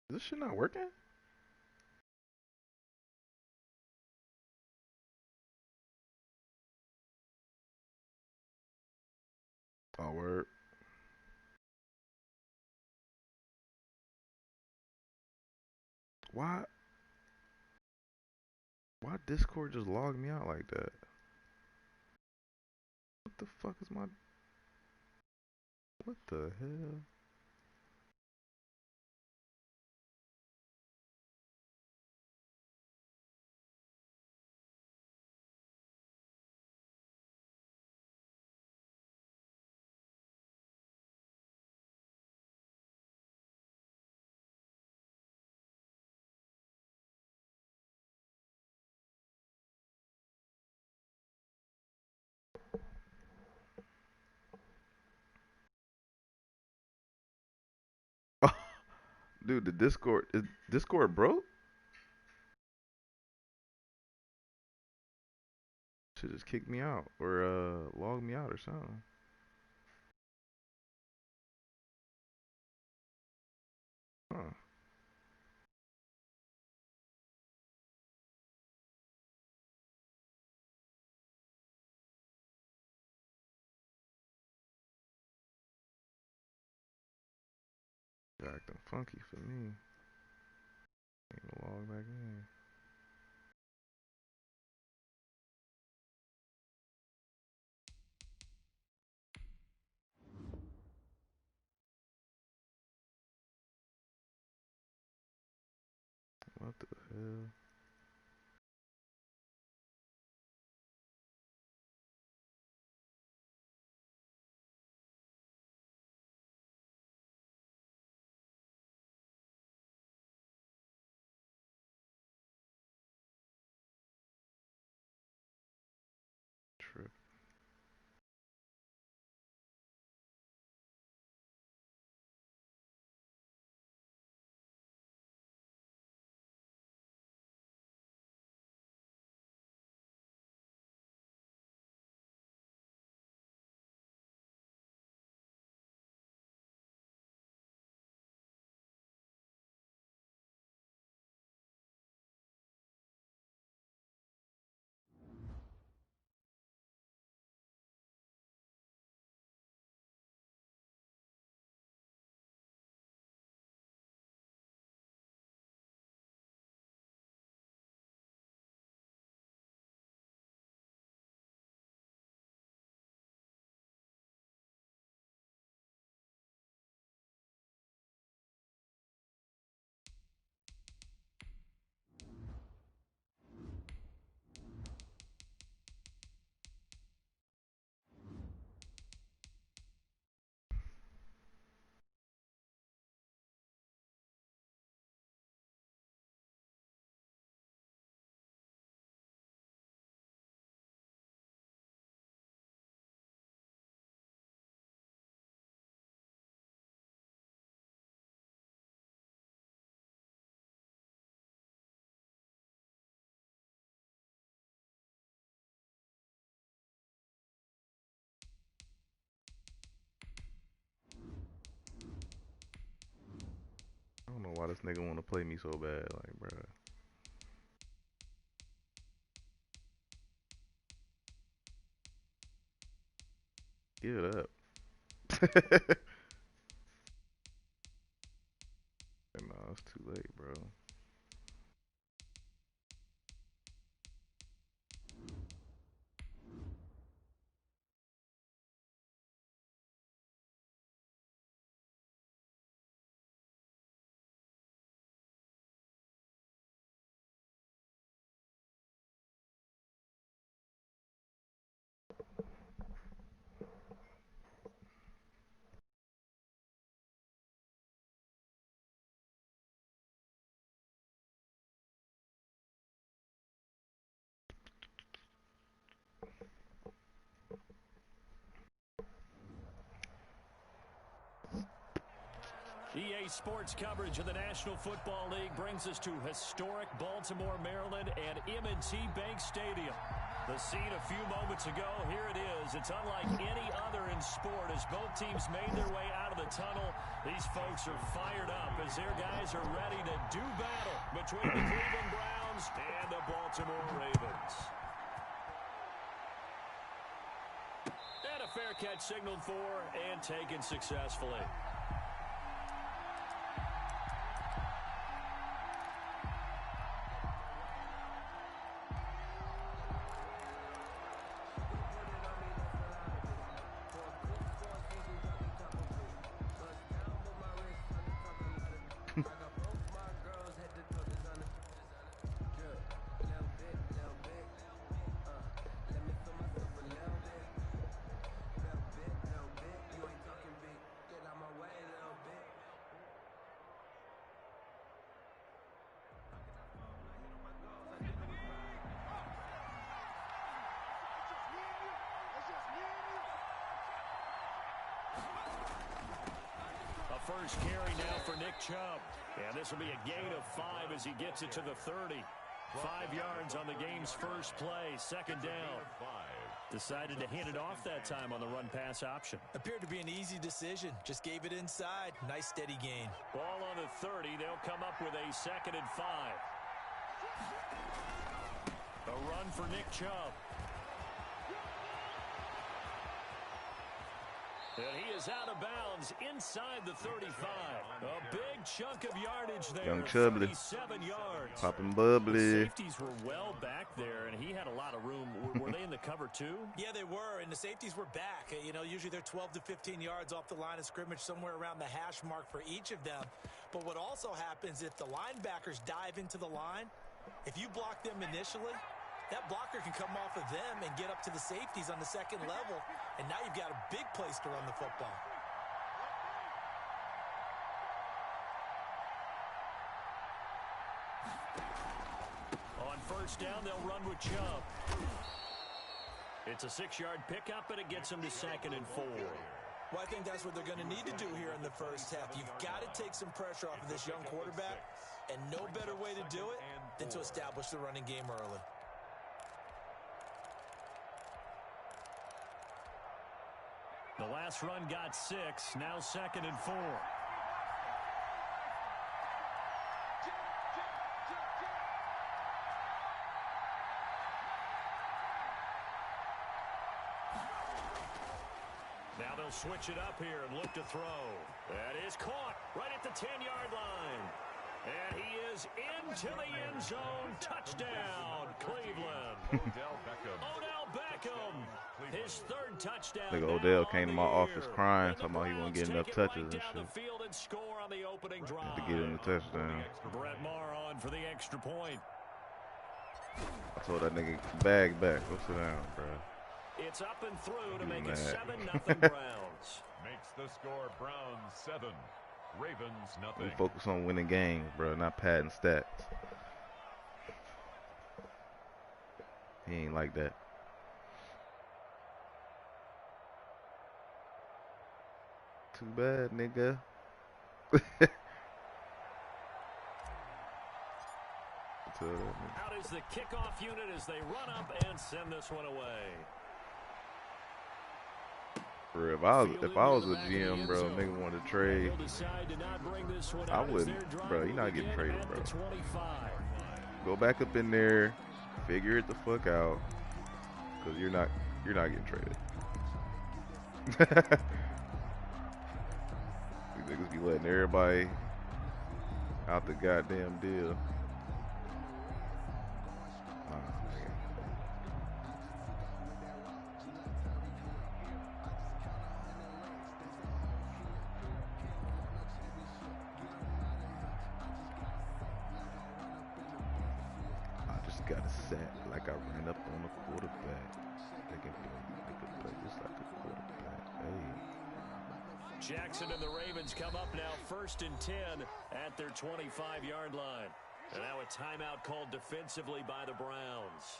Is this shit not working? Oh, word. Why? Why Discord just logged me out like that? What the fuck is my? What the hell? Dude, the Discord is Discord broke? Should just kick me out or log me out or something. Huh. Acting funky for me. Ain't gonna log back in. What the hell? Trip. I don't know why this nigga wanna play me so bad, like, bruh. Give it up. Nah, it's too late, bro. EA Sports coverage of the National Football League brings us to historic Baltimore, Maryland, and M&T Bank Stadium. The scene a few moments ago, here it is. It's unlike any other in sport. As both teams made their way out of the tunnel, these folks are fired up as their guys are ready to do battle between the Cleveland Browns and the Baltimore Ravens. And a fair catch signaled for and taken successfully. First carry now for Nick Chubb. And this will be a gain of 5 as he gets it to the 30. 5 yards on the game's first play. Second down. Decided to hand it off that time on the run-pass option. Appeared to be an easy decision. Just gave it inside. Nice steady gain. Ball on the 30. They'll come up with a 2nd and 5. A run for Nick Chubb. And he is out of bounds inside the 35. A big chunk of yardage there. Young Chubbly. 37 yards. Popping bubbly. The safeties were well back there, and he had a lot of room. Were they in the cover too? Yeah, they were, and the safeties were back. You know, usually they're 12 to 15 yards off the line of scrimmage, somewhere around the hash mark for each of them. But what also happens if the linebackers dive into the line, if you block them initially, that blocker can come off of them and get up to the safeties on the second level, and now you've got a big place to run the football. On first down, they'll run with Chubb. It's a 6-yard pickup, and it gets them to 2nd and 4. Well, I think that's what they're going to need to do here in the first half. You've got to take some pressure off of this young quarterback, and no better way to do it than to establish the running game early. The last run got 6, now 2nd and 4. Now they'll switch it up here and look to throw. That is caught right at the 10-yard line. And he is into the end zone. Touchdown, Cleveland. Odell Beckham. His 3rd touchdown. Like Odell came to my office crying, talking about he won't get enough touches and shit. To get him the touchdown. Brett Maher on for the extra point. I told that nigga, bag back. Go sit down, bro. It's up and through to make it mad. 7-0 Browns. Makes the score Browns 7, Ravens nothing. We focus on winning games, bro, not padding stats. He ain't like that. Too bad, nigga. Out is the kickoff unit as they run up and send this one away. Bro, if I was a GM, bro, nigga wanted to trade, I wouldn't, bro. You're not getting traded, bro. Go back up in there, figure it the fuck out, cause you're not getting traded. These niggas be letting everybody out the goddamn deal. Got a sack like I ran up on the quarterback. They can play just like a quarterback. Hey. Jackson and the Ravens come up now 1st and 10 at their 25-yard line. And now a timeout called defensively by the Browns.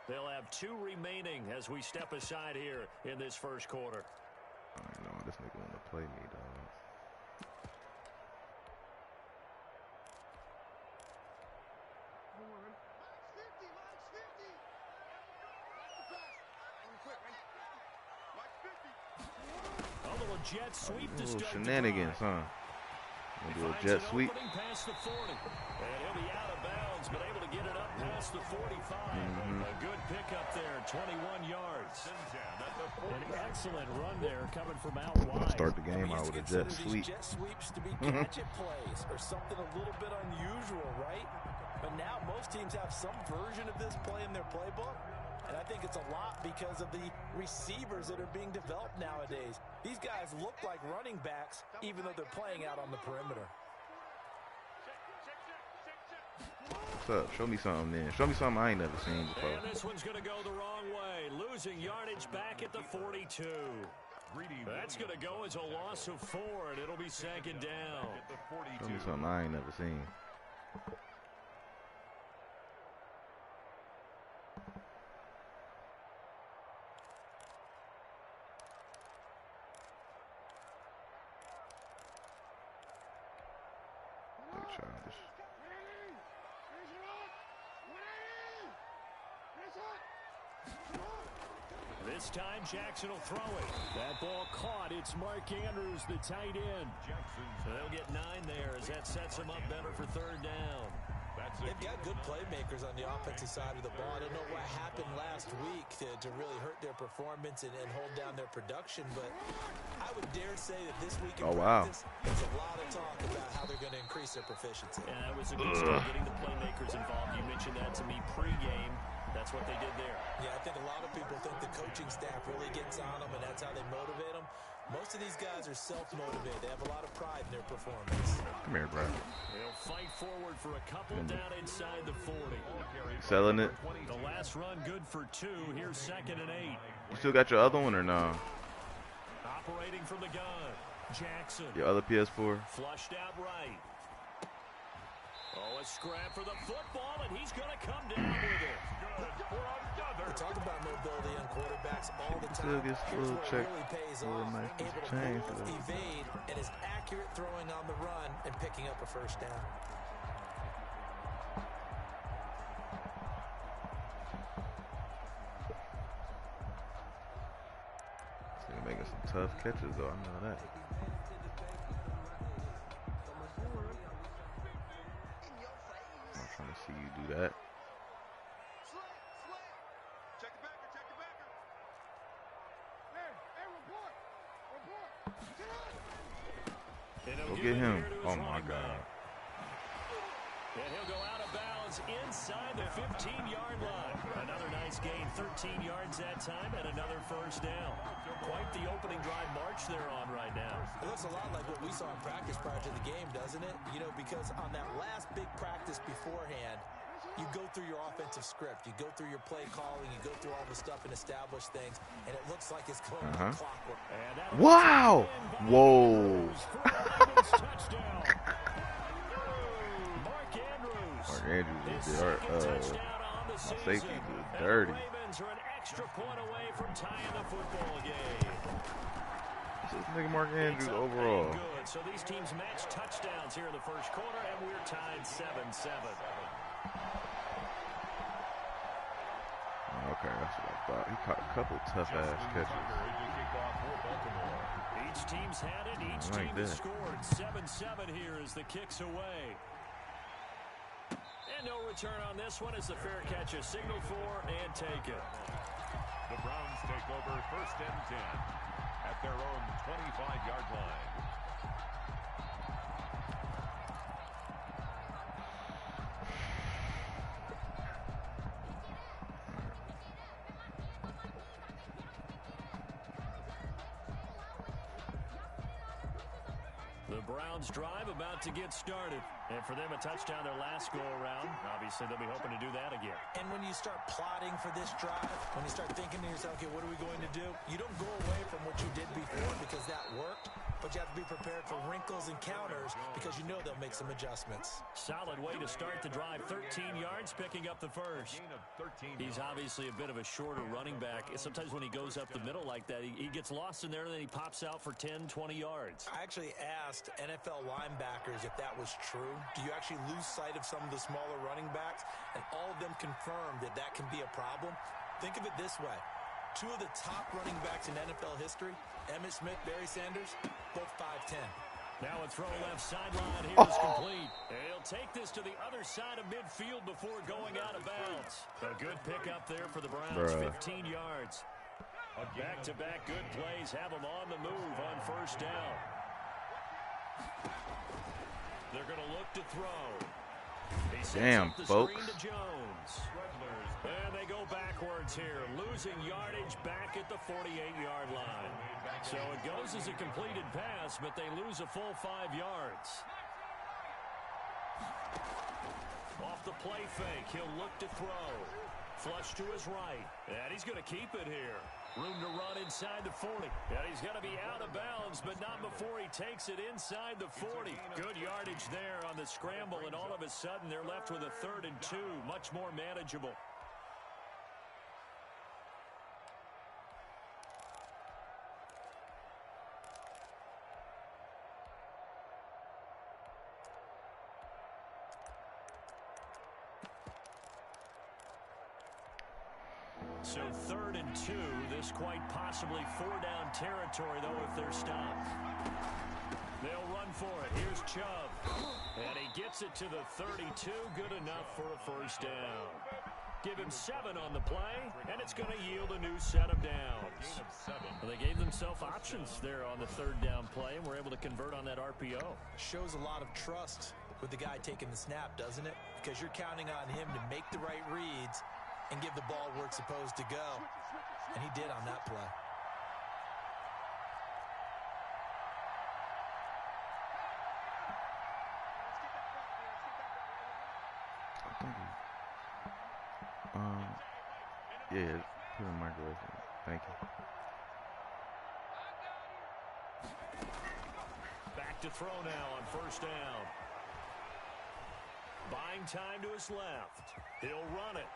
They'll have 2 remaining as we step aside here in this first quarter. I know this nigga want to play me, dog. little jet sweep to start shenanigans, huh? Gonna do a jet sweep. Past the 40. And he'll be out of bounds, but able to get it up past the 45. A good pickup there, 21 yards. An excellent run there coming from out wide. Start the game out with a jet sweep. Jet sweeps to be gadget plays or something a little bit unusual, right? But now most teams have some version of this play in their playbook. And I think it's a lot because of the receivers that are being developed nowadays. These guys look like running backs, even though they're playing out on the perimeter. What's up? Show me something then. Show me something I ain't never seen before. And this one's going to go the wrong way. Losing yardage back at the 42. That's going to go as a loss of 4, and it'll be second down. Show me something I ain't never seen. Childish. This time Jackson will throw it. That ball caught. It's Mark Andrews, the tight end. So they'll get 9 there as that sets them up better for third down. They've got good playmakers on the offensive side of the ball. I don't know what happened last week to really hurt their performance and hold down their production, but I would dare say that this week in practice, there's a lot of talk about how they're going to increase their proficiency. And that was a good start getting the playmakers involved. You mentioned that to me pregame. That's what they did there. Yeah, I think a lot of people think the coaching staff really gets on them, and that's how they motivate them. Most of these guys are self-motivated. They have a lot of pride in their performance. Come here, bro. They'll fight forward for a couple down inside the 40. Selling it. The last run good for 2. Here's 2nd and 8. You still got your other one or no? Operating from the gun. Jackson. Your other PS4? Flushed out right. Oh, a scrap for the football, and he's going to come down with it. We talk about mobility on quarterbacks all the time. Still gets a little check. Really pays off. Able to move, evade, and is accurate throwing on the run and picking up a first down. He's making some tough catches, though. I know that. I'm not trying to see you do that. Go get him. Oh, my God. And he'll go out of bounds inside the 15-yard line. Another nice gain, 13 yards that time, and another first down. Quite the opening drive march they're on right now. It looks a lot like what we saw in practice prior to the game, doesn't it? You know, because on that last big practice beforehand, you go through your offensive script. You go through your play calling. You go through all the stuff and establish things, and it looks like it's going like clockwork. Wow! Whoa! Mark Andrews is my safety is dirty. Ravens are an extra point away from tying the football game. This nigga Mark Andrews overall. Good. So these teams match touchdowns here in the first quarter, and we're tied 7-7. Okay, that's what I thought. He caught a couple tough-ass catches. Each team's had it. Each team has scored. 7-7 here as the kick's away. And no return on this one as the fair catch is signaled for and taken. The Browns take over 1st and 10 at their own 25-yard line. The Browns drive about to get started. And for them, a touchdown their last go-around. Obviously, they'll be hoping to do that again. And when you start plotting for this drive, when you start thinking to yourself, okay, what are we going to do? You don't go away from what you did before because that worked, but you have to be prepared for wrinkles and counters because you know they'll make some adjustments. Solid way to start the drive. 13 yards, picking up the first. He's obviously a bit of a shorter running back. Sometimes when he goes up the middle like that, he gets lost in there, and then he pops out for 10, 20 yards. I actually asked NFL linebackers if that was true. Do you actually lose sight of some of the smaller running backs? And all of them confirmed that that can be a problem. Think of it this way. Two of the top running backs in NFL history, Emmitt Smith, Barry Sanders, both 5'10". Now a throw left sideline. Here's complete. He'll take this to the other side of midfield before going out of bounds. A good pickup there for the Browns, 15 yards. Back-to-back good plays have them on the move on first down. They're going to look to throw. He sends up the screen to Jones. And they go backwards here, losing yardage back at the 48-yard line. So it goes as a completed pass, but they lose a full 5 yards. Off the play fake, he'll look to throw. Flush to his right, and he's going to keep it here. Room to run inside the 40. And he's going to be out of bounds, but not before he takes it inside the 40. Good yardage there on the scramble, and all of a sudden they're left with a 3rd and 2, much more manageable. So 3rd and 2, this quite possibly 4-down territory, though, if they're stopped. They'll run for it. Here's Chubb. And he gets it to the 32. Good enough for a first down. Give him 7 on the play, and it's going to yield a new set of downs. Well, they gave themselves options there on the 3rd down play, and were able to convert on that RPO. Shows a lot of trust with the guy taking the snap, doesn't it? Because you're counting on him to make the right reads and give the ball where it's supposed to go. And he did on that play. Yeah, put in the microwave. Thank you. Back to throw now on first down. Buying time to his left. He'll run it.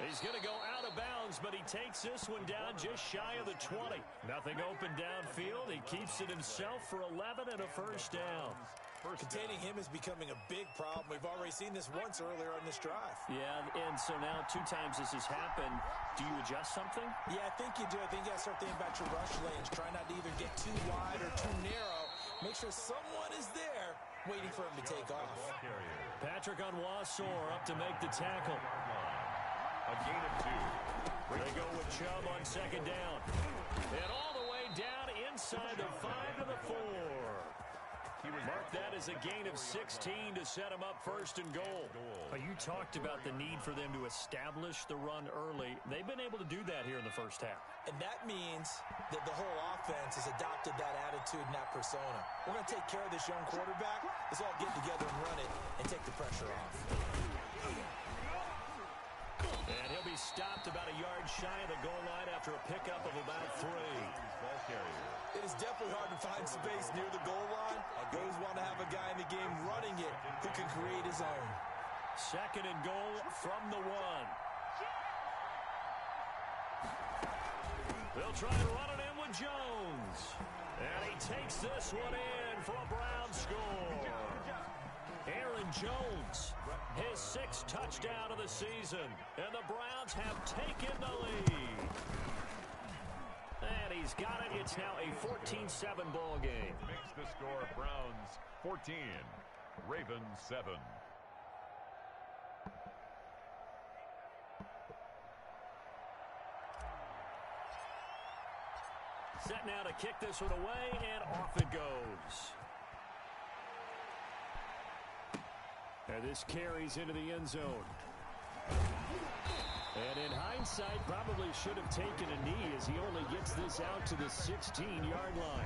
He's going to go out of bounds, but he takes this one down just shy of the 20. Nothing open downfield. He keeps it himself for 11 and a first down. Containing him is becoming a big problem. We've already seen this once earlier on this drive. Yeah, and so now 2 times this has happened. Do you adjust something? Yeah, I think you do. I think you got to start thinking about your rush lanes. Try not to either get too wide or too narrow. Make sure someone is there waiting for him to take off. Patrick Onwuasor up to make the tackle. A gain of 2. They go with Chubb on second down. And all the way down inside the 5 to the 4. Mark that as a gain of 16 to set him up 1st and goal. You talked about the need for them to establish the run early. They've been able to do that here in the first half. And that means that the whole offense has adopted that attitude and that persona. We're going to take care of this young quarterback. Let's all get together and run it and take the pressure off. And he'll be stopped about a yard shy of the goal line after a pickup of about 3. It is definitely hard to find space near the goal line. You always want to have a guy in the game running it who can create his own. 2nd and goal from the 1. They'll try to run it in with Jones. And he takes this one in for a Browns score. Aaron Jones, his 6th touchdown of the season. And the Browns have taken the lead. And he's got it. It's now a 14-7 ball game. Makes the score Browns 14, Ravens 7. Set now to kick this one away, and off it goes. And this carries into the end zone. And in hindsight, probably should have taken a knee as he only gets this out to the 16-yard line.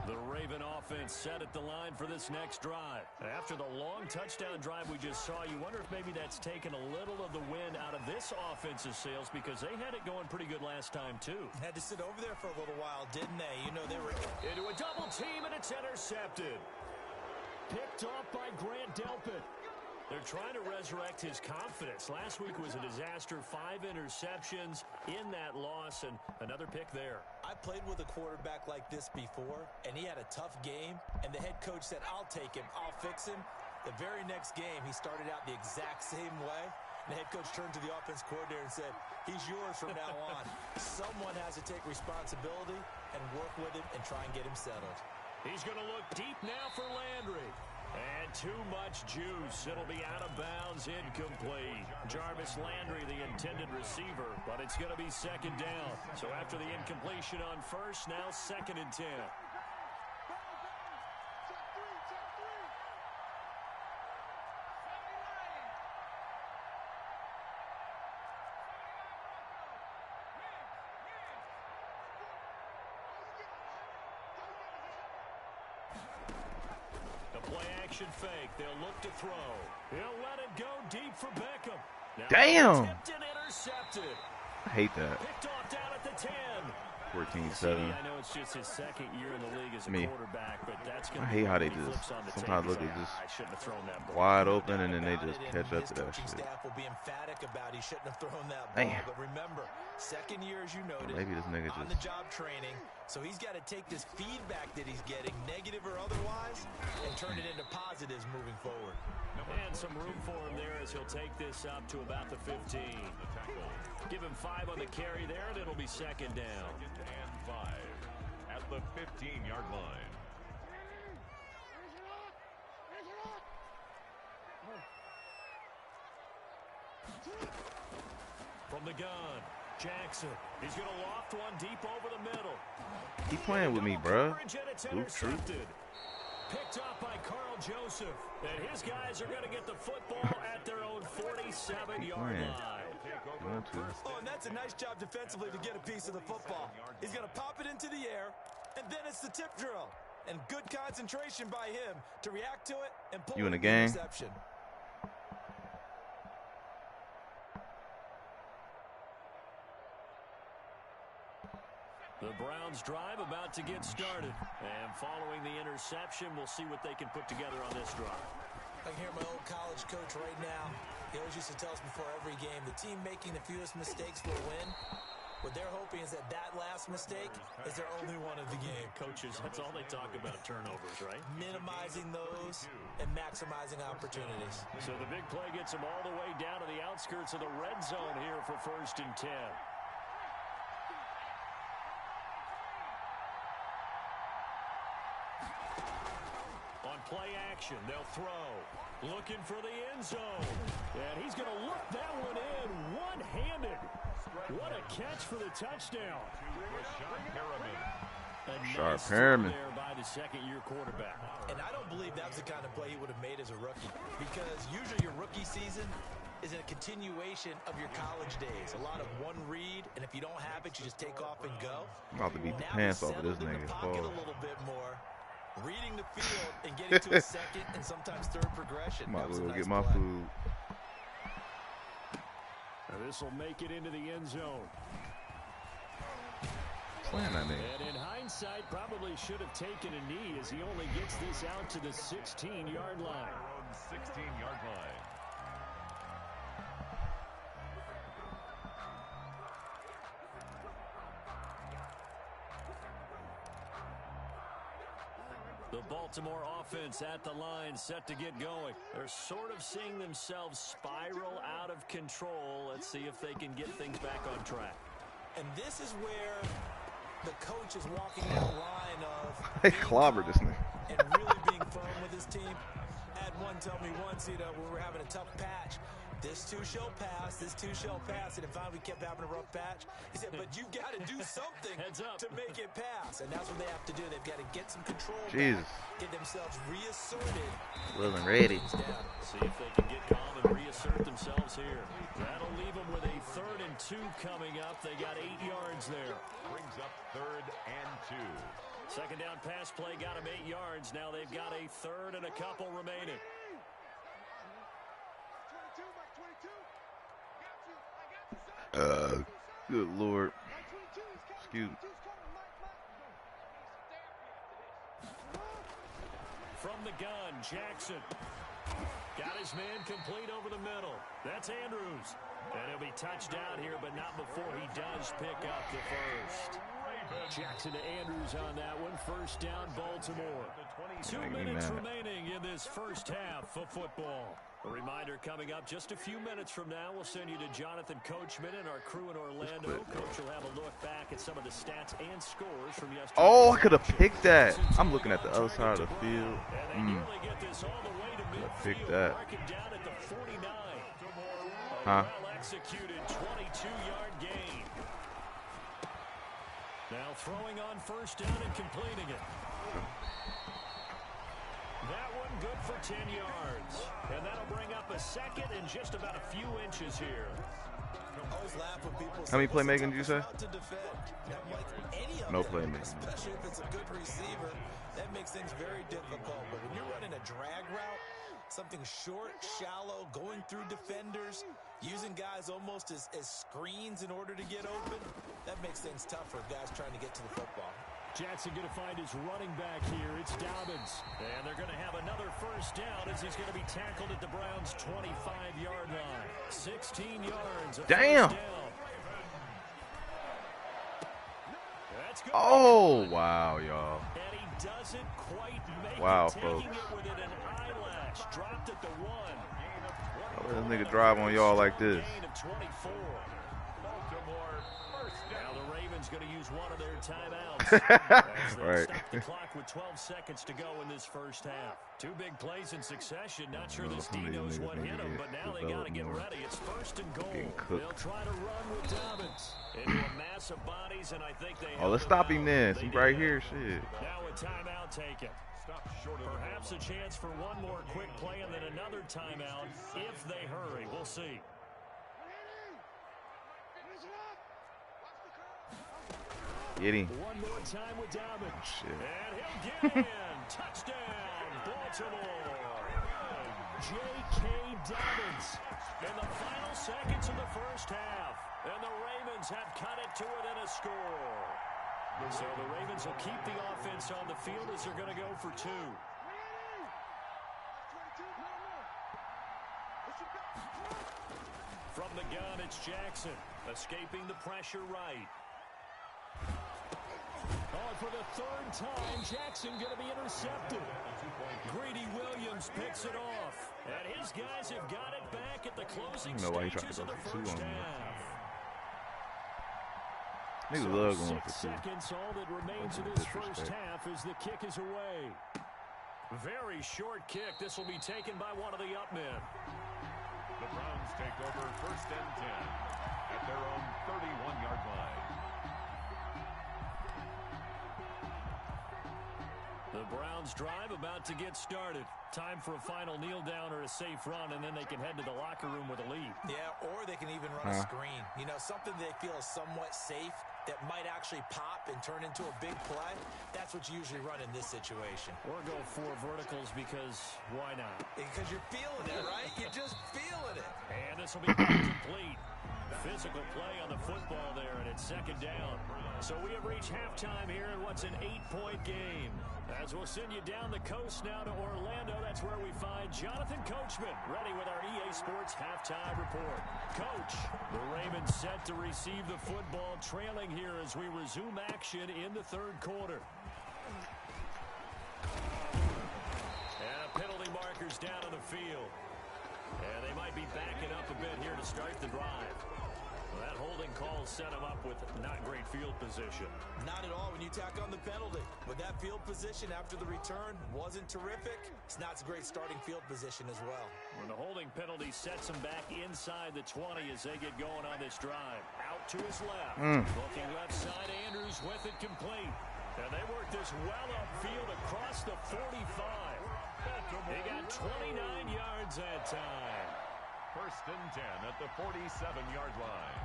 The Raven offense set at the line for this next drive. After the long touchdown drive we just saw, you wonder if maybe that's taken a little of the wind out of this offense's sails, because they had it going pretty good last time too. Had to sit over there for a little while, didn't they? You know, they were into a double team, and it's intercepted. Picked off by Grant Delpit. They're trying to resurrect his confidence. Last week was a disaster. 5 interceptions in that loss, and another pick there. I played with a quarterback like this before, and he had a tough game, and the head coach said, I'll take him, I'll fix him. The very next game, he started out the exact same way. The head coach turned to the offense coordinator and said, he's yours from now on. Someone has to take responsibility and work with him and try and get him settled. He's going to look deep now for Landry. And too much juice. It'll be out of bounds, incomplete. Jarvis Landry, the intended receiver, but it's going to be second down. So after the incompletion on first, now 2nd and 10. Fake. They'll look to throw. He'll let it go deep for Beckham. Now damn. Intercepted. I hate that. Picked off down at the 10. 14-7. I know it's just his 2nd year in the league as a quarterback, but that's going I hate how they just sometimes look at just wide open and then they just catch up to that shit. Staff will be emphatic about he shouldn't have thrown that ball. Damn. But remember, 2nd year, as you noted, maybe this nigga on the job training, so he's got to take this feedback that he's getting, negative or otherwise, and turn it into positives moving forward. And some room for him there as he'll take this up to about the 15. Give him 5 on the carry there, and it'll be 2nd down. 2nd and 5 at the 15-yard line. From the gun, Jackson. He's going to loft one deep over the middle. He playing with me, bro. True. Picked up by Carl Joseph. And his guys are going to get the football at their own 47-yard line. Oh, and that's a nice job defensively to get a piece of the football. He's going to pop it into the air, and then it's the tip drill. And good concentration by him to react to it and pull you in the game. game? Interception. The Browns drive about to get started. And following the interception, we'll see what they can put together on this drive. I can hear my old college coach right now. He always used to tell us before every game, the team making the fewest mistakes will win. What they're hoping is that that last mistake is their only one of the game. Coaches, that's all they talk about, turnovers, right? Minimizing those and maximizing opportunities. So the big play gets them all the way down to the outskirts of the red zone here for 1st and 10. Play action, they'll throw. Looking for the end zone. And he's going to look that one in one-handed. What a catch for the touchdown. Sharp Perriman. There by the 2nd-year quarterback. And I don't believe that was the kind of play he would have made as a rookie. Because usually your rookie season is a continuation of your college days. A lot of one read, and if you don't have it, you just take off and go. I'm about to beat the pants off of this nigga. A little bit more. Reading the field and getting to a 2nd and sometimes 3rd progression. Might as well get my food. This will make it into the end zone. Slam that nigga. And in hindsight, probably should have taken a knee as he only gets this out to the 16-yard line. 16-yard line. The Baltimore offense at the line, set to get going. They're sort of seeing themselves spiral out of control. Let's see if they can get things back on track. And this is where the coach is walking that line of they clobbered this nigga. And really being firm with his team. I had one tell me once, when we were having a tough patch, this too shall pass, this too shall pass. And finally we kept having a rough patch. He said, but you got to do something to make it pass. And that's what they have to do. They've got to get some control back, get themselves reasserted. Well and ready. See if they can get calm and reassert themselves here. That'll leave them with a 3rd and 2 coming up. They got 8 yards there. Brings up 3rd and 2. 2nd down pass play got them 8 yards. Now they've got a 3rd and a couple remaining. Good Lord. Excuse me. From the gun, Jackson. Got his man complete over the middle. That's Andrews. And he'll be touched out here, but not before he does pick up the first. Jackson to Andrews on that one. First down, Baltimore. 2 minutes remaining in this first half of football. A reminder coming up just a few minutes from now. We'll send you to Jonathan Coachman and our crew in Orlando. Coach will have a look back at some of the stats and scores from yesterday. Oh, I could have picked that. I'm looking at the other side of the field. Pick that. Huh? Executed 22-yard gain. Now throwing on first down and completing it. That one good for 10 yards. And that'll bring up a second and just about a few inches here. How many playmaking did you say? No playmaking. Especially if it's a good receiver, that makes things very difficult. But when you're running a drag route, something short, shallow, going through defenders, using guys almost as screens in order to get open, that makes things tough for guys trying to get to the football. Jackson going to find his running back here. It's Dobbins. And they're going to have another first down as he's going to be tackled at the Browns' 25-yard line. 16 yards. Damn. Oh, wow, y'all. And he doesn't quite make it, taking it within an eyelash. Dropped at the 1. How does this nigga drive on y'all like this? Now the Ravens going to use one of their timeouts. Right. Stop the clock with 12 seconds to go in this first half. 2 big plays in succession. Not sure this team knows what hit them, but now they got to get ready. It's first and goal. They'll try to run with Dobbins into a mass of bodies, and I think they. Oh, let's stop him then. He's right here. Shit. Now a timeout taken. Perhaps a chance for one more quick play and then another timeout if they hurry. We'll see. Get him. One more time with Dobbins. Shit. And he'll get in. Touchdown, Baltimore. J.K. Dobbins in the final seconds of the first half. And the Ravens have cut it to within a score. So the Ravens will keep the offense on the field as they're going to go for 2. From the gun, it's Jackson. Escaping the pressure right. Oh, for the 3rd time, Jackson going to be intercepted. Greedy Williams picks it off. And his guys have got it back at the closing stages of the first half. Niggas love going for 2. Seconds, all that remains of this first half as the kick is away. Very short kick. This will be taken by one of the up men. The Browns take over first and 10 at their own 31-yard line. The Browns drive about to get started. Time for a final kneel down or a safe run, and then they can head to the locker room with a lead. Yeah, or they can even run a screen. You know, something they feel is somewhat safe that might actually pop and turn into a big play. That's what you usually run in this situation. Or go 4 verticals because why not? Because you're feeling it, right? You're just feeling it. And this will be complete. Physical play on the football there, and it's 2nd down. So we have reached halftime here in what's an 8-point game. As we'll send you down the coast now to Orlando, that's where we find Jonathan Coachman, ready with our EA Sports halftime report. Coach, the Ravens set to receive the football, trailing here as we resume action in the 3rd quarter. And penalty markers down on the field. And they might be backing up a bit here to start the drive. Well, that holding call set him up with not great field position. Not at all when you tack on the penalty. But that field position after the return wasn't terrific. It's not a great starting field position as well. When the holding penalty sets him back inside the 20 as they get going on this drive. Out to his left. Looking left side, Andrews with it complete. And they work this well upfield across the 45. They got 29 yards that time. First and 10 at the 47-yard line.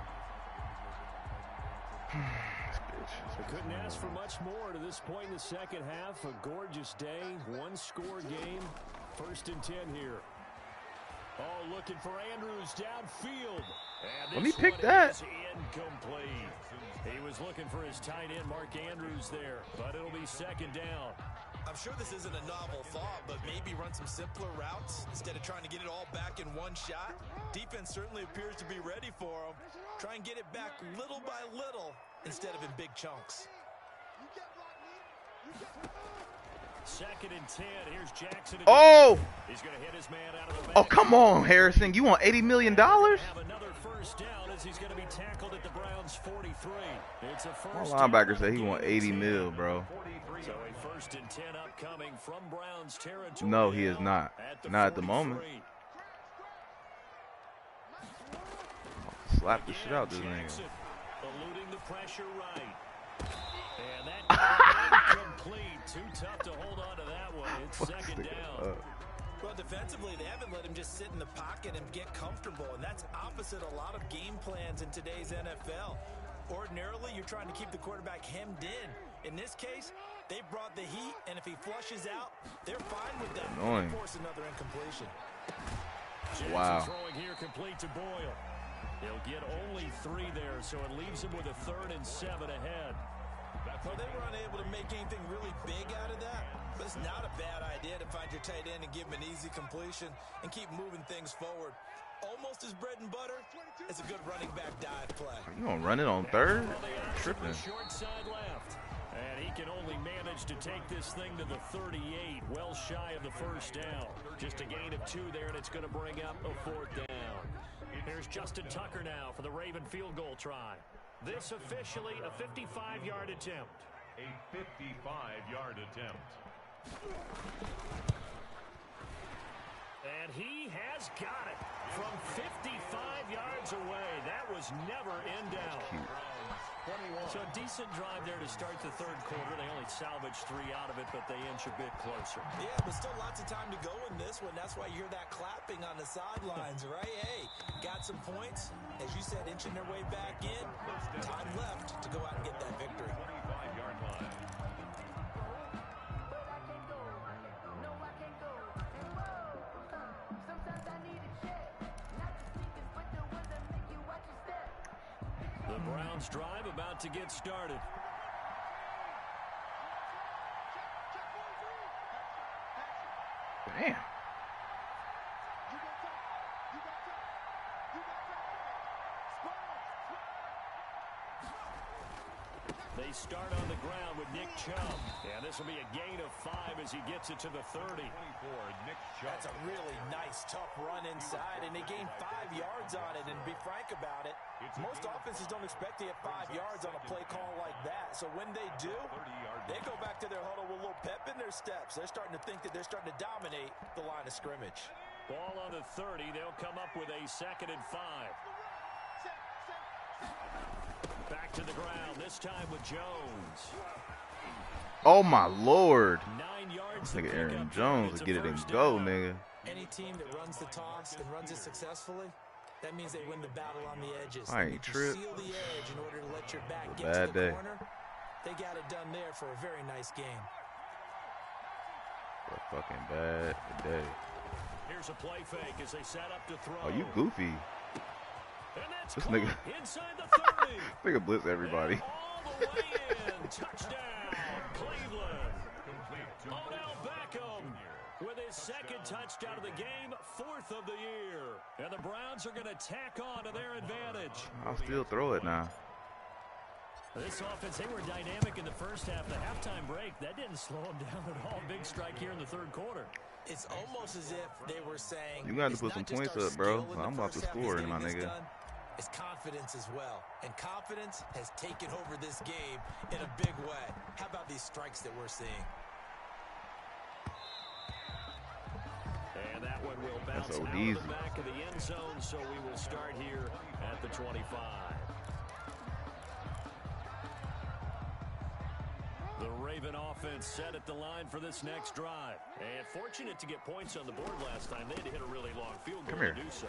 I couldn't ask for much more to this point in the second half. A gorgeous day, 1-score game. First and 10 here. Oh, looking for Andrews downfield. And let me pick that. Incomplete. He was looking for his tight end, Mark Andrews, there, but it'll be 2nd down. I'm sure this isn't a novel thought, but maybe run some simpler routes instead of trying to get it all back in one shot. Defense certainly appears to be ready for them. Try and get it back little by little instead of in big chunks. Second and 10. Here's Jackson. Oh! He's going to hit his man out of the Oh, come on, Harrison. You want $80 million? Have another first down as he's going to be tackled at the Browns 43. It's a first My linebacker said he want 80 mil, bro. So a first and 10 upcoming from Browns territory. No, he is not. Not at the 43. moment. Slap the shit out this nigga. Eluding the pressure right. And that incomplete. Too tough to hold on to that one. It's second down. Well, defensively, they haven't let him just sit in the pocket and get comfortable, and that's opposite a lot of game plans in today's NFL. Ordinarily, you're trying to keep the quarterback hemmed in. In this case, they brought the heat, and if he flushes out, they're fine with that. Annoying. Force another incompletion. Wow. Throwing here complete to Boyle. He'll get only 3 there, so it leaves him with a 3rd and 7 ahead. Well, they were unable to make anything really big out of that, but it's not a bad idea to find your tight end and give him an easy completion and keep moving things forward. Almost as bread and butter as a good running back dive play. You gonna run it on 3rd? Tripping. Short side left. And he can only manage to take this thing to the 38, well shy of the first down. Just a gain of 2 there, and it's going to bring up a 4th down. Here's Justin Tucker now for the Raven field goal try. This officially a 55-yard attempt. A 55-yard attempt. And he has got it from 55 yards away. That was never in doubt. So a decent drive there to start the 3rd quarter. They only salvaged 3 out of it, but they inch a bit closer. Yeah, but still lots of time to go in this one. That's why you hear that clapping on the sidelines, right? Hey, got some points. As you said, inching their way back in. Time left to go out and get that victory. 25-yard line. The Browns drive about to get started. Damn. They start on the ground with Nick Chubb. And this will be a gain of 5 as he gets it to the 30. 24, Nick Chubb. That's a really nice, tough run inside, and they gained 5 yards on it. And to be frank about it, most offenses don't expect to get 5 yards on a play call like that. So when they do, they go back to their huddle with a little pep in their steps. They're starting to think that they're starting to dominate the line of scrimmage. Ball on the 30. They'll come up with a 2nd and 5. Back to the ground, this time with Jones. Oh, my Lord. 9 yards. This nigga Aaron Jones will get it and go, nigga. Any team that runs the toss and runs it successfully, that means they win the battle on the edges. I ain't tripped. Seal the edge in order to let your back It's a get to bad the day. corner. They got it done there for a very nice game. What a fucking bad day. Here's a play fake as they set up to throw. Oh, you goofy. And that's This caught nigga. inside the 30. Nigga blitz everybody. And all the way in. Touchdown, Cleveland. Odell Beckham with his 2nd touchdown of the game, 4th of the year. And the Browns are going to tack on to their advantage. I'll still throw it now. This offense, they were dynamic in the first half. The halftime break, that didn't slow them down at all. Big strike here in the 3rd quarter. It's almost as if they were saying, You got to it's put some not just points our up, bro. skill in the I'm about to first half score, that's my getting this nigga. done, it's confidence as well. And confidence has taken over this game in a big way. How about these strikes that we're seeing? And that one will bounce so out easy. of the back of the end zone, so we will start here at the 25. The Raven offense set at the line for this next drive. And fortunate to get points on the board last time. They had to hit a really long field goal Come here. to do so.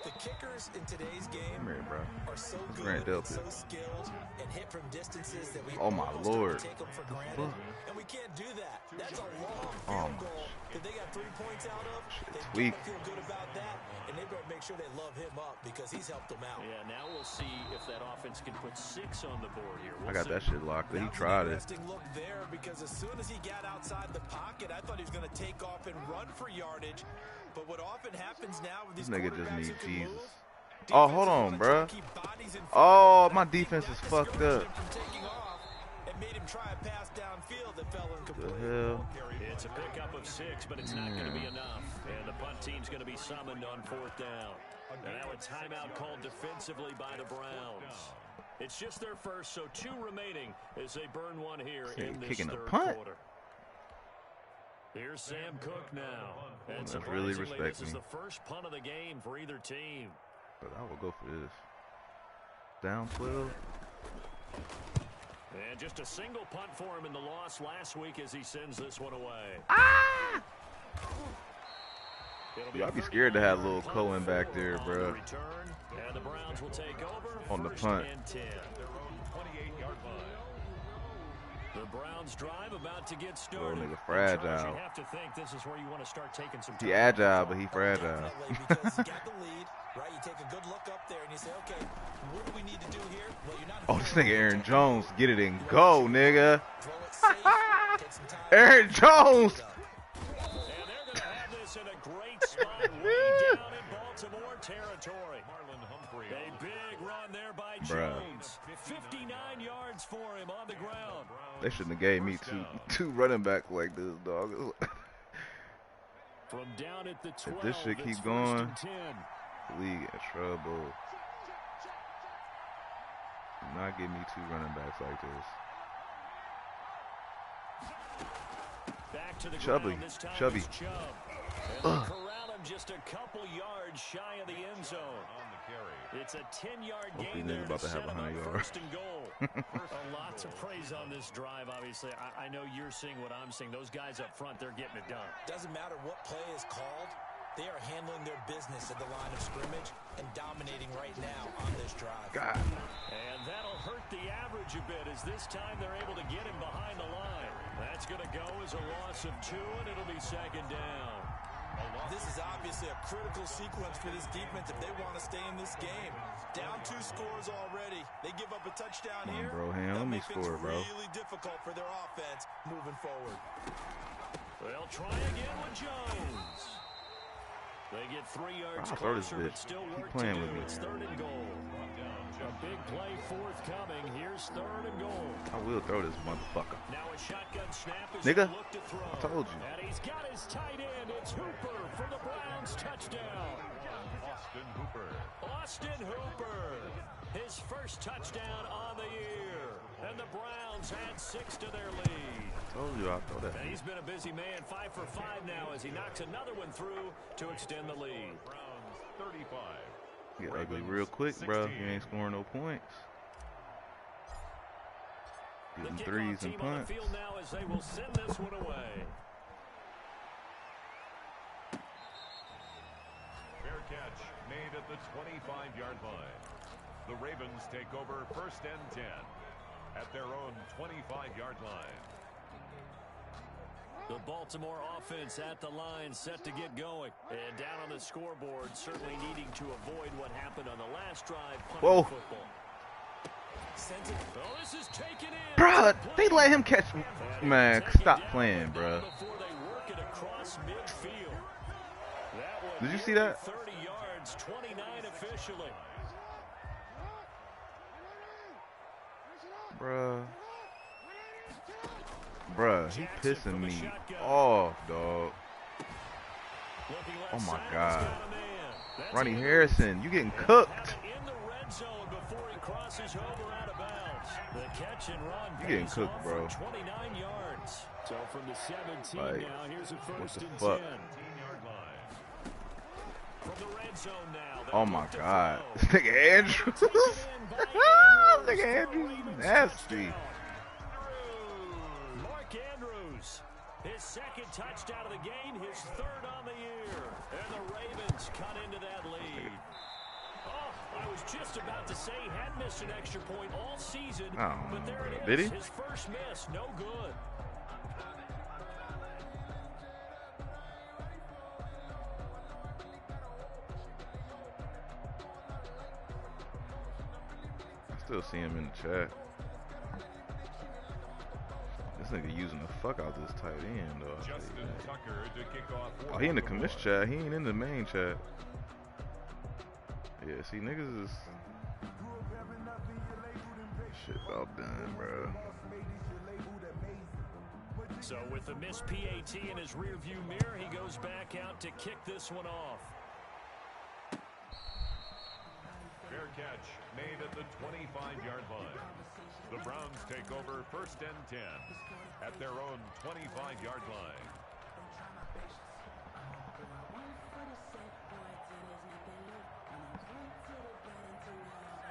The kickers in today's game Come here, bro. are so good Grant and Delpit. so skilled and hit from distances that we Oh, my almost Lord. take them for The granted. fuck? And we can't do that. That's a long Oh, field goal that they got 3 points out of. They tweak. gotta feel good about that, and they better make sure they love him up because he's helped them out. Yeah, now we'll see if that offense can put 6 on the board here. I got that shit locked. He tried it. Interesting look there because as soon as he got outside the pocket, I thought he was going to take off and run for yardage. But what often happens now with these This nigga just quarterbacks need who can Jesus. move, Oh, hold defenses on, wanna try bruh. to keep bodies in front Oh, of my him. That defense is got fucked discouraged up. him from taking off and made him try a pass downfield that fell incomplete. The hell? It's a pickup of 6, but it's not going to be enough. And the punt team's going to be summoned on 4th down. And now a timeout called defensively by the Browns. It's just their first, so 2 remaining as they burn one here in this Kicking a third punt. quarter. Here's Sam Cook now. And That's really surprisingly, respect this is me. the first punt of the game for either team. But I will go for this. Down 12. And just a single punt for him in the loss last week as he sends this one away. Ah! It'll Dude, a I'd be scared to have little 39-yard Cohen back punt there, on bro. the return, and the Browns will take over On the first punt. and 10. Their own 28-yard line. The Browns drive about to get Little started. nigga Charles, fragile. you have to think this is where you want to start taking some time. He agile, but he fragile. Definitely, because you got the lead, right? You take a good look up there and you say, okay, what do we need to do here? Well, you're not. Oh, this nigga Aaron Jones. Get it and go, nigga. Throw it safe, take some time. Aaron Jones. And they're going to have this in a great spot way down in Baltimore territory. Marlon Humphrey. A big run there by Bruh. Jones. 59 yards for him on the ground. They shouldn't have gave me two running backs like this, dog. From down at the 12, this shit it's keep first going, and 10. League in trouble. Do not give me 2 running backs like this. Back to the Chubby. ground. This time Chubby. it's Chubb. And they corral him just a couple yards shy of the end zone. On the carry. It's a 10-yard Hopefully gain niggas there about to to have set him 100 up yards. first and goal. A lot to praise on this drive, obviously. I know you're seeing what I'm seeing. Those guys up front, they're getting it done. Doesn't matter what play is called. They are handling their business at the line of scrimmage and dominating right now on this drive. God. And that'll hurt the average a bit as this time they're able to get him behind the line. That's going to go as a loss of 2, and it'll be second down. This is obviously a critical sequence for this defense if they want to stay in this game. Down 2 scores already. They give up a touchdown Come on, here. bro, Ham, That'll let me make things score, bro. really difficult for their offense moving forward. They'll try again with Jones. They get 3 yards I'll throw this closer, but bitch. still Keep work playing to do. with me. It's 3rd and goal. A big play forthcoming. Here's 3rd and goal. I will throw this motherfucker. Now a shotgun snap as Nigga, they look to throw. I told you. And he's got his tight end. It's Hooper for the Browns touchdown. Austin Hooper. Austin Hooper. His first touchdown on the year. And the Browns had 6 to their lead. Told you I'll throw that. And he's been a busy man, 5 for 5 now as he knocks another one through to extend the lead. Browns 35. Get ugly real quick, bro. You ain't scoring no points. The Getting kickoff threes team and on the punts. field now as they will send this one away. Fair catch made at the 25-yard line. The Ravens take over 1st and 10 at their own 25-yard line. The Baltimore offense at the line set to get going. And down on the scoreboard, certainly needing to avoid what happened on the last drive. Whoa. Football. Oh, this is taken in. Bruh, they let him catch. And Man, take it stop down playing, right bruh. now before they work it across midfield. That one Did you see nearly that? 30 yards, 29 officially. Bruh, he pissing me off, dog. Oh my God. Ronnie Harrison, you getting cooked. In the red zone before he crosses over out of bounds. The catch and run. You getting pays cooked, off bro. for 29 yards. So from the 17 Like, now, here's a what first the and fuck? 10. 10-yard line. From the red zone now. Oh they my look to God. throw. This nigga Andrews. Taken in by This nigga Andrews. Andrews is nasty. Mark Andrews, his second touchdown of the game, his 3rd on the year. And the Ravens cut into that lead. Oh, I was just about to say he had missed an extra point all season, Oh, but there it did is. he? His first miss, no good. still see him in the chat. This nigga using the fuck out this tight end though. Justin Tucker to kick off. Oh, he in the commish chat. He ain't in the main chat. Yeah, see, niggas is shit about done, bro. So with the missed PAT in his rearview mirror, he goes back out to kick this one off. Fair catch made at the 25-yard line. The Browns take over 1st and 10 at their own 25-yard line.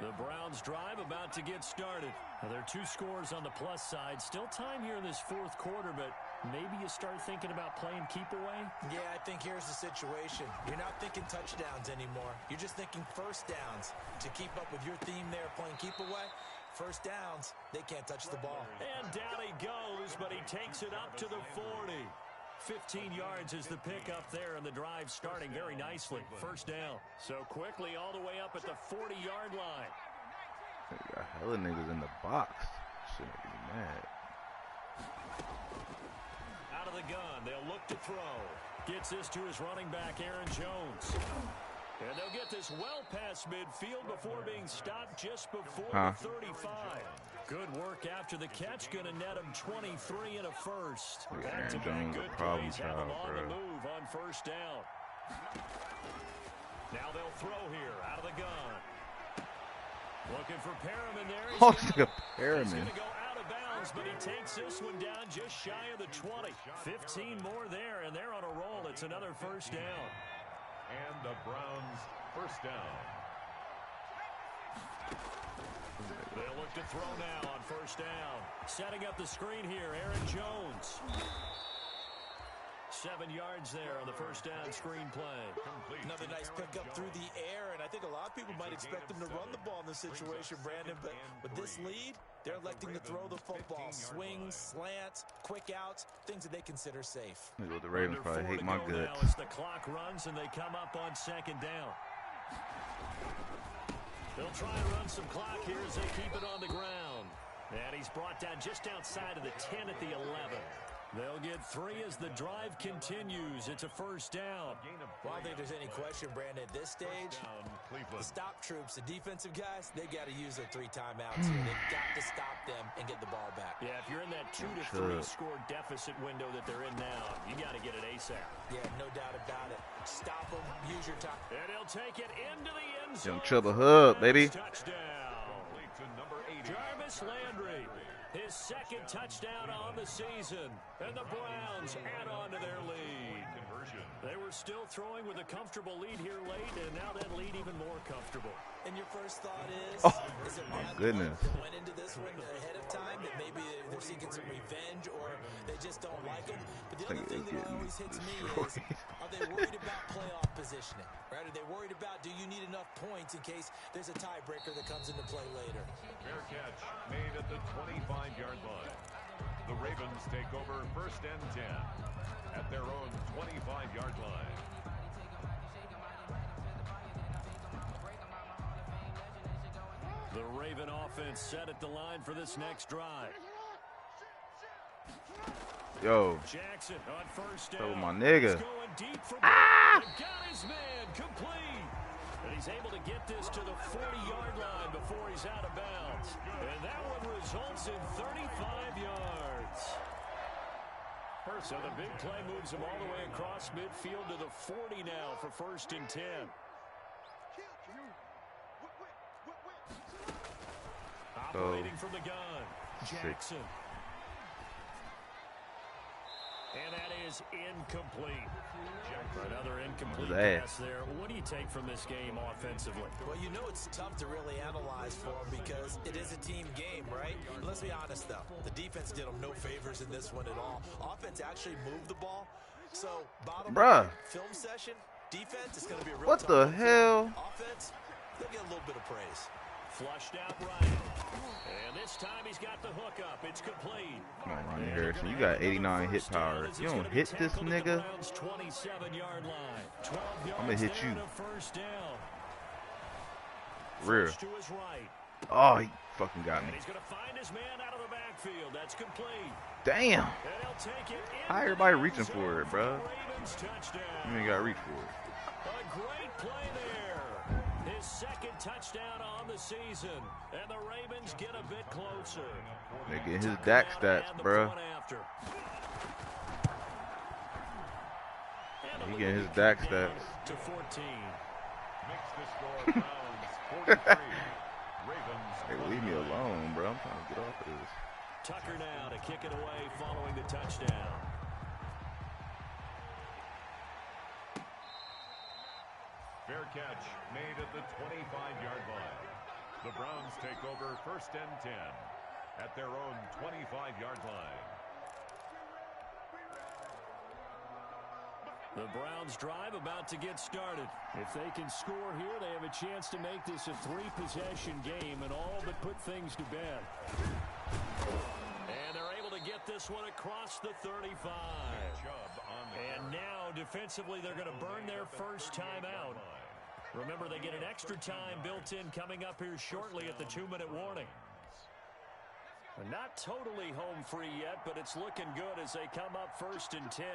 The Browns drive about to get started. Now, there are 2 scores on the plus side. Still time here in this 4th quarter, but maybe you start thinking about playing keep away? Yeah, I think here's the situation. You're not thinking touchdowns anymore. You're just thinking first downs. To keep up with your theme there, playing keep away, first downs, they can't touch the ball. And down he goes, but he takes it up to the 40. 15 yards is the pickup there, and the drive starting very nicely. First down. So quickly all the way up at the 40-yard line. They got hella niggas in the box. Shit make me mad. Out of the gun, they'll look to throw. Gets this to his running back, Aaron Jones. And they'll get this well past midfield before being stopped just before the 35. Good work after the catch. Going to net him 23 and a first. Aaron Jones a problem child, bro. The move on first down. Now they'll throw here out of the gun. Looking for Perriman there. He's Oh, this nigga Perriman. going to go out of bounds, but he takes this one down just shy of the 20. 15 more there, and they're on a roll. It's another first down. And the Browns first down. They'll look to throw now on first down. Setting up the screen here, Aaron Jones. 7 yards there on the first down screen play. Another nice pickup through the air, and I think a lot of people might expect them to run the ball in this situation, Brandon, but with this lead, they're electing to throw the football. Swings, slants, quick outs, things that they consider safe. The Ravens probably hate my guts. Now as the clock runs and they come up on second down. They'll try and run some clock here as they keep it on the ground. And he's brought down just outside of the 10 at the 11. They'll get 3 as the drive continues. It's a first down. Well, I don't think there's any question, Brandon, at this stage, the stop troops, the defensive guys, they've got to use their 3 timeouts here. They've got to stop them and get the ball back. Yeah, if you're in that 2 to 3 score deficit window that they're in now, you got to get it ASAP. Yeah, no doubt about it. Stop them, use your time. And he'll take it into the end zone. Young Chubba Hub, baby. Touchdown. Jarvis Landry. His second touchdown on the season. And the Browns add on to their lead. They were still throwing with a comfortable lead here late, and now that lead even more comfortable. And your first thought is it my goodness. that went into this one ahead of time, that maybe they're seeking some revenge or they just don't like him? But the other thing that always hits me is, are they worried about playoff positioning? Right? Are they worried about, do you need enough points in case there's a tiebreaker that comes into play later? Fair catch made at the 25-yard line. The Ravens take over 1st and 10 at their own 25-yard line. The Raven offense set at the line for this next drive. Yo. Jackson on first down. So my nigga. He's going deep for got his man complete. And he's able to get this to the 40-yard line before he's out of bounds. And that one results in 35 yards. So the big play moves him all the way across midfield to the 40 now for 1st and 10. Operating from the gun, Jackson. And that is incomplete. Another incomplete pass there. What do you take from this game offensively? Well, you know it's tough to really analyze for them because it is a team game, right? But let's be honest, though. The defense did them no favors in this one at all. Offense actually moved the ball. So, bottom line, film session, defense is going to be a real tough. What the hell? Offense, they'll get a little bit of praise. Flushed out right. And this time he's got the hook up. It's complete. Come on, Ronnie Harrison. You got 89 hit power. You don't hit this nigga, 27-yard line. 12 I'm going to hit you. First down. Real. To his right. Oh, he fucking got me. And he's going to find his man out of the backfield. That's complete. Damn. And he'll take it How into everybody the reaching end for zone it, bro? Ravens touchdown. You ain't got to reach for it. A great play there. His second touchdown on the season. And the Ravens get a bit closer. They get his Dak stats, bro. He getting his Dak stats. To 14. Makes the score Browns 43. Ravens. Hey, leave me alone, bro. I'm trying to get off of this. Tucker now to kick it away following the touchdown. Fair catch made at the 25-yard line. The Browns take over 1st and 10 at their own 25-yard line. The Browns drive about to get started. If they can score here, they have a chance to make this a 3-possession game and all but put things to bed. And they're able to get this one across the 35. And now defensively they're going to burn their first time out. Remember, they get an extra time built in coming up here shortly at the 2-minute warning. Not totally home free yet, but it's looking good as they come up 1st and 10.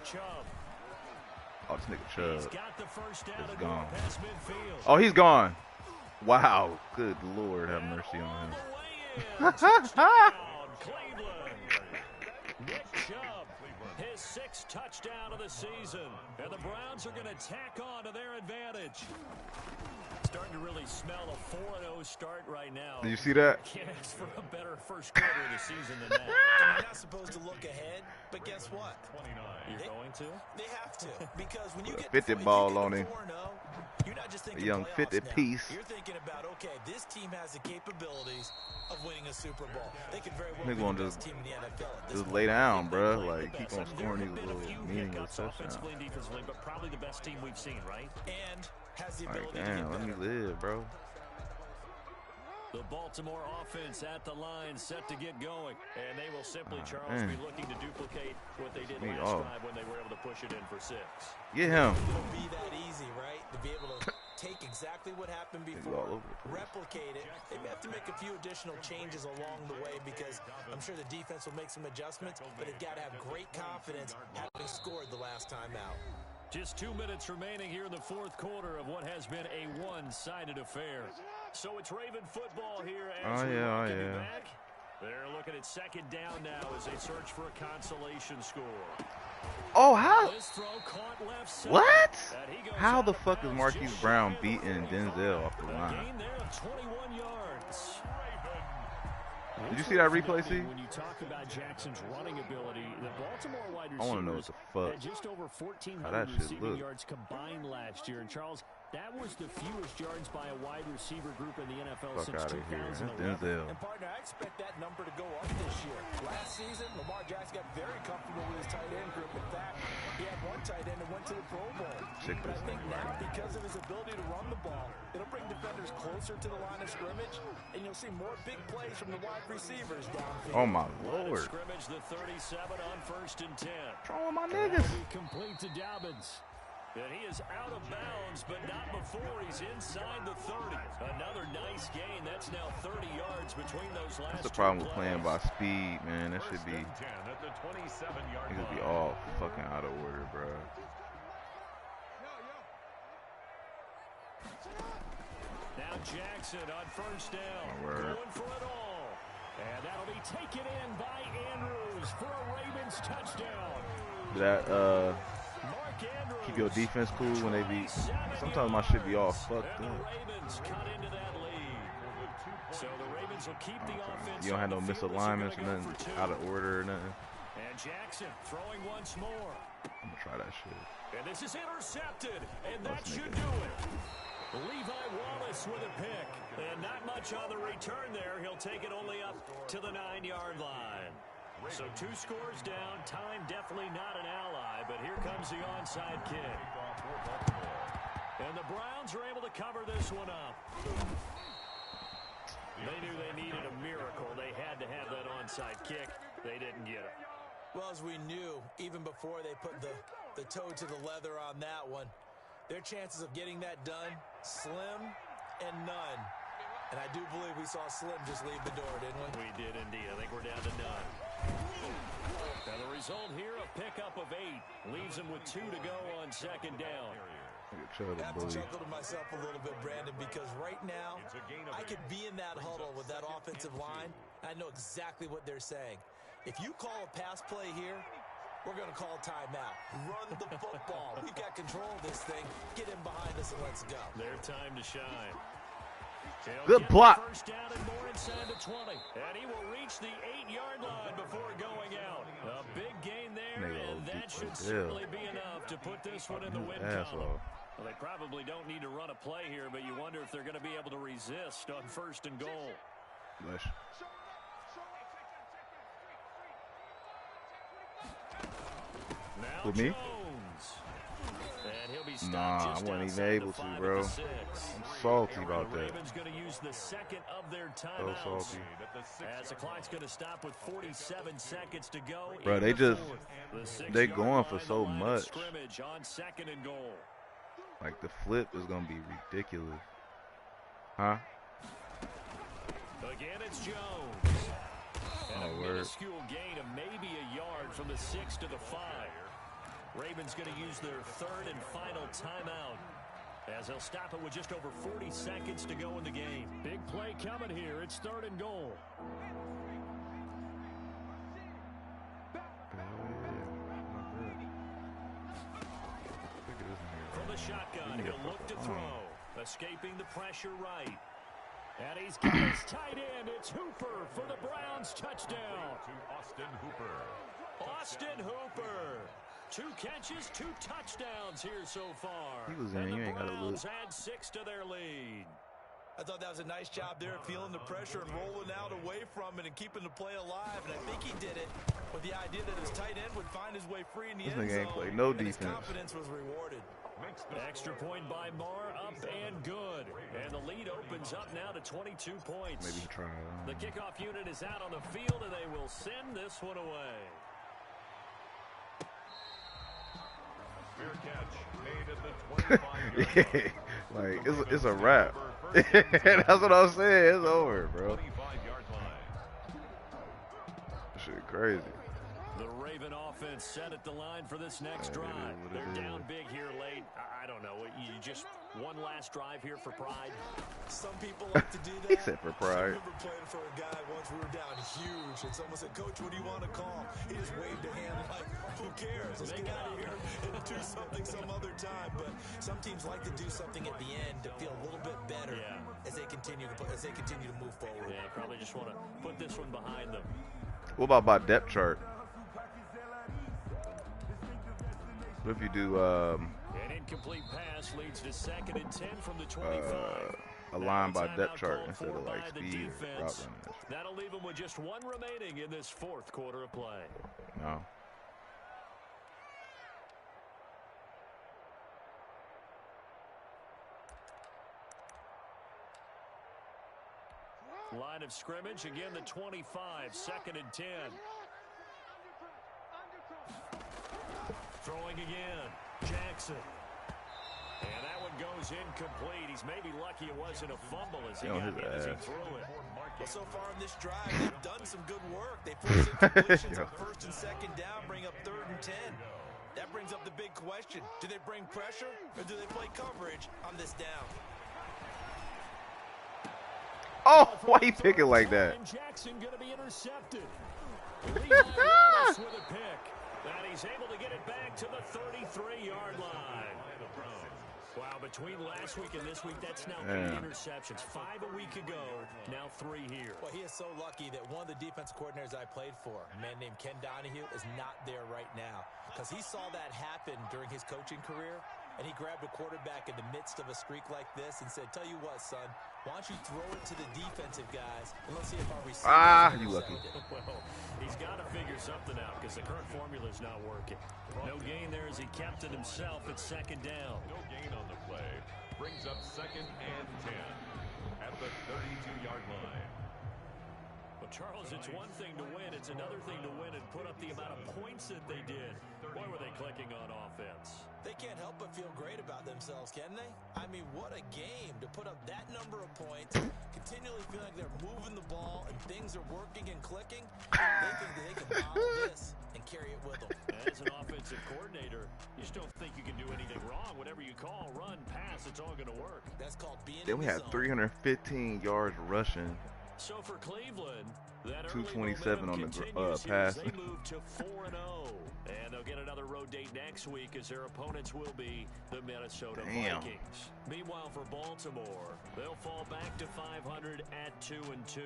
Chubb. Oh, this nigga Chubb He's got the first down is and gone. past midfield. Oh, he's gone. Wow. Good Lord, have mercy on him. Touchdown, Cleveland. Nick Chubb, his 6th touchdown of the season. And the Browns are going to tack on to their advantage. Starting to really smell a 4-0 start right now. Did you see that? Can't ask for a better first quarter of the season than that. You're not supposed to look ahead, but guess what? You're going to? They have to, because when you Put a get 50 if you ball get to on him. 4-0, you're not just thinking A young playoffs 50 now. piece. You're thinking about, okay, this team has the capabilities of winning a Super Bowl. They could very well Nigga be won't the just- best team in the NFL at this Just point. lay down, They bro. played Like, the keep best. on I mean, scoring there these have been a little few meaningless hiccups touchdowns. offensively and defensively, but probably the best team we've seen, right? And has the Like, ability to damn, get let me better. live, bro. The Baltimore offense at the line set to get going. And they will simply, Charles, man. be looking to duplicate what they did Me last off. drive when they were able to push it in for 6. Get him. It'll be that easy, right? To be able to take exactly what happened Nigga before, all over the place. replicate it. They may have to make a few additional changes along the way because I'm sure the defense will make some adjustments, but they've got to have great confidence having scored the last time out. Just 2 minutes remaining here in the 4th quarter of what has been a one-sided affair. So it's Raven football here as we welcome you back. They're looking at 2nd down now as they search for a consolation score. Oh, how? This throw caught left side. What? And he goes How out the of fuck is bounds Marquise just Brown shy of beating the red Denzel zone. off the A line? gain there of 21 yards. Did you see that replay, C? When you talk about Jackson's running ability, the Baltimore wide I want to know what receivers the fuck. had just over How that 1,400 shit receiving look. yards combined last year. And Charles, that was the fewest yards by a wide receiver group in the NFL Fuck since out of here. That's 2011. Denzel. And partner, I expect that number to go up this year. Last season, Lamar Jackson got very comfortable with his tight end group. In fact, he had one tight end that went to the Pro Bowl. Sick But I this think thing now, right here. because of his ability to run the ball, it'll bring defenders closer to the line of scrimmage, and you'll see more big plays from the wide receivers downfield. Oh, my Line of Lord. scrimmage, the 37 on 1st and 10. What's wrong with my That'll niggas? be complete to Dobbins. And he is out of bounds, but not before he's inside the 30. Another nice gain. That's now 30 yards between those last That's the two problem with plays. playing by speed, man. That should 1st be, and 10 at the 27-yard niggas be line. all fucking out of order, bro. Now Jackson on 1st down. My word. Going for it all. And that'll be taken in by Andrews for a Ravens touchdown. That, Mark Andrews. keep your defense cool when they be, sometimes my shit be all fucked And up. the Ravens cut into that lead. So the Ravens will keep the offense. You don't have no on the field as they're misalignments or gonna go nothing for 2. out of order or nothing. And Jackson throwing once more. I'm gonna try that shit. And this is intercepted. And that Let's make should it. do it. Levi Wallace with a pick. And not much on the return there. He'll take it only up to the 9-yard line. So 2 scores down. Time definitely not an ally. But here comes the onside kick. And the Browns are able to cover this one up. They knew they needed a miracle. They had to have that onside kick. They didn't get it. Well, as we knew, even before they put the the toe to the leather on that one. Their chances of getting that done, slim and none. And I do believe we saw Slim just leave the door, didn't we? We did indeed. I think we're down to none. Now the result here, a pickup of 8. Leaves him with 2 to go on second down. I have to chuckle to myself a little bit, Brandon, because right now I could be in that huddle with that offensive line. I know exactly what they're saying. If you call a pass play here, we're going to call timeout. Run the football. We've got control of this thing. Get in behind us and let's go. Their time to shine. Good block. First down and more inside the 20. And he will reach the 8-yard line before going out. A big gain there, and that should certainly be enough to put this one in the win column. Well, they probably don't need to run a play here, but you wonder if they're going to be able to resist on first and goal. Nice. Now With me? Jones. And he'll be stopped Nah, I just wasn't even outside able the to, 5 bro. at the 6. I'm salty about The that. Ravens going to use the second of their So timeouts. salty. As the clock's going to stop with 47 seconds to go. Bro, in they the just, fourth. they The going 6-yard for line, so the line of much. scrimmage on second and goal. Like, the flip is going to be ridiculous. Huh? Again, it's Jones. And Oh, a word. minuscule gain of maybe a yard from the 6 to the 5. Ravens going to use their third and final timeout, as they'll stop it with just over 40 seconds to go in the game. Big play coming here. It's third and goal. From the shotgun, he'll look to throw. Escaping the pressure right. And he's got his tight end. It's Hooper for the Browns touchdown. To Austin Hooper. Austin Hooper. 2 catches, 2 touchdowns here so far. He was in. And You the ain't got to look. Browns add 6 to their lead. I thought that was a nice job there of feeling the pressure and rolling out away from it and keeping the play alive. And I think he did it with the idea that his tight end would find his way free in the This end nigga ain't zone. played no and his defense. confidence was rewarded. Extra point by Marr, up and good. And the lead opens up now to 22 points. Maybe he tried. The kickoff unit is out on the field, and they will send this one away. Fair catch made at the 25-yard line. Like, it's a wrap. That's what I'm saying. It's over, bro. 25-yard line. Shit crazy. The Raven offense set at the line for this next drive. They're down big here late. I don't know. You just one last drive here for pride. Some people like to do that. He said for I pride. remember playing for a guy once. We were down huge, and someone said, "Coach, what do you want to call?" He just waved a hand like, "Who cares? Let's get out of here and do something some other time." But some teams like to do something at the end to feel a little bit better as they continue to move forward. Yeah, probably just want to put this one behind them. What about my depth chart? What if you do An incomplete pass leads to 2nd and 10 from the 25. a line by Timeout depth chart called instead for of like by the speed or route defense. running? That shit. That'll leave them with just 1 remaining in this 4th quarter of play. No. Line of scrimmage, again the 25, 2nd and 10. Throwing again, Jackson. And that one goes incomplete. He's maybe lucky it wasn't a fumble as he He on got his hit as he ass. threw it. Well, so far in this drive, they've done some good work. They forced incompletions on 1st and 2nd down, bring up 3rd and 10. That brings up the big question. Do they bring pressure or do they play coverage on this down? Oh, why he picking like that? And Jackson going to be intercepted. Levi Wallace with a pick. And he's able to get it back to the 33-yard line. Wow, between last week and this week, that's now 8 interceptions. 5 a week ago, now 3 here. Well, he is so lucky that one of the defense coordinators I played for, a man named Ken Donahue, is not there right now. Because he saw that happen during his coaching career, and he grabbed a quarterback in the midst of a streak like this and said, "Tell you what, son, why don't you throw it to the defensive guys, and let's see if our receivers you lucky. Well, he's got to figure something out because the current formula is not working. No gain there as he kept it himself at 2nd down. No gain on the play. Brings up 2nd and 10 at the 32-yard line. Well, Charles, it's one thing to win. It's another thing to win in put up the amount of points that they did. Boy, were they clicking on offense. They can't help but feel great about themselves, can they? I mean, what a game to put up that number of points, continually feel like they're moving the ball and things are working and clicking. They think that they can model this and carry it with them. As an offensive coordinator, you just don't think you can do anything wrong. Whatever you call, run, pass, it's all going to work. That's called being Then we in the had zone. 315 yards rushing. So for Cleveland, that 227 on the pass. pass. They move to 4-0, and they'll get another road date next week as their opponents will be the Minnesota Vikings. Meanwhile, for Baltimore, they'll fall back to 500 at 2-2,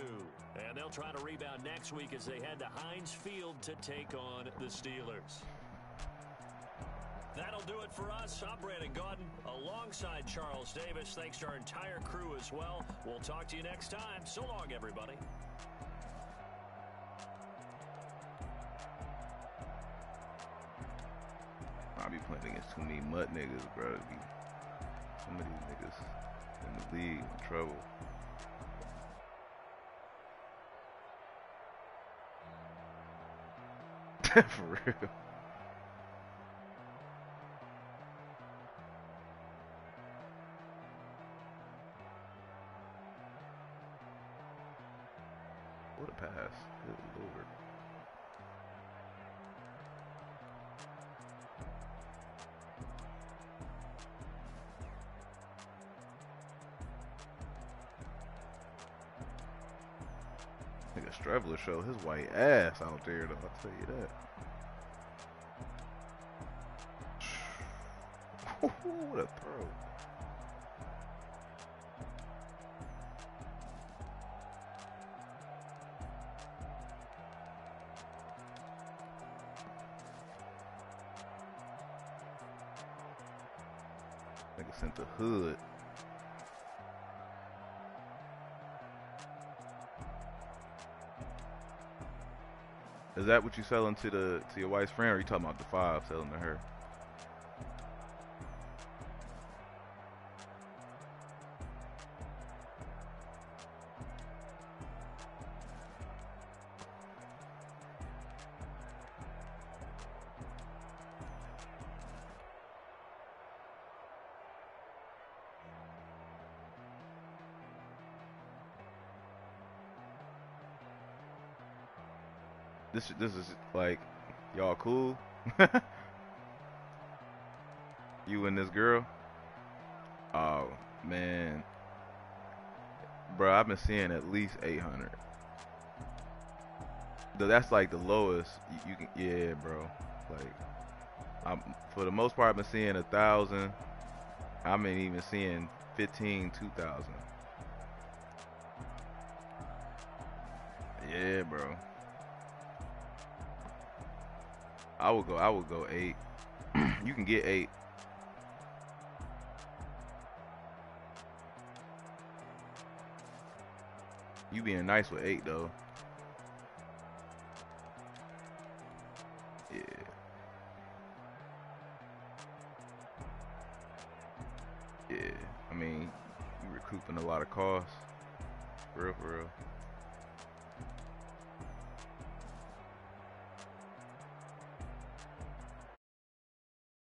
and they'll try to rebound next week as they head to Heinz Field to take on the Steelers. That'll do it for us. I'm Brandon Gaudin alongside Charles Davis. Thanks to our entire crew as well. We'll talk to you next time. So long, everybody. I be playing against too many mud niggas, bro. Some of these niggas in the league in trouble. For real. What a pass. Good lord. Nigga Stravler show his white ass out there, though. I'll tell you that. What a throw. Nigga sent the hood. Is that what you selling to your wife's friend, or are you talking about the 5 selling to her? This is like, y'all cool? You and this girl? Oh man, bro, I've been seeing at least 800. That's like the lowest you can. Yeah, bro. Like, for the most part, I've been seeing 1,000. I've been even seeing 15, 2,000. Yeah, bro. I would go 8. You can get 8. You being nice with 8 though. Yeah. Yeah. I mean, you recouping a lot of costs. For real, for real.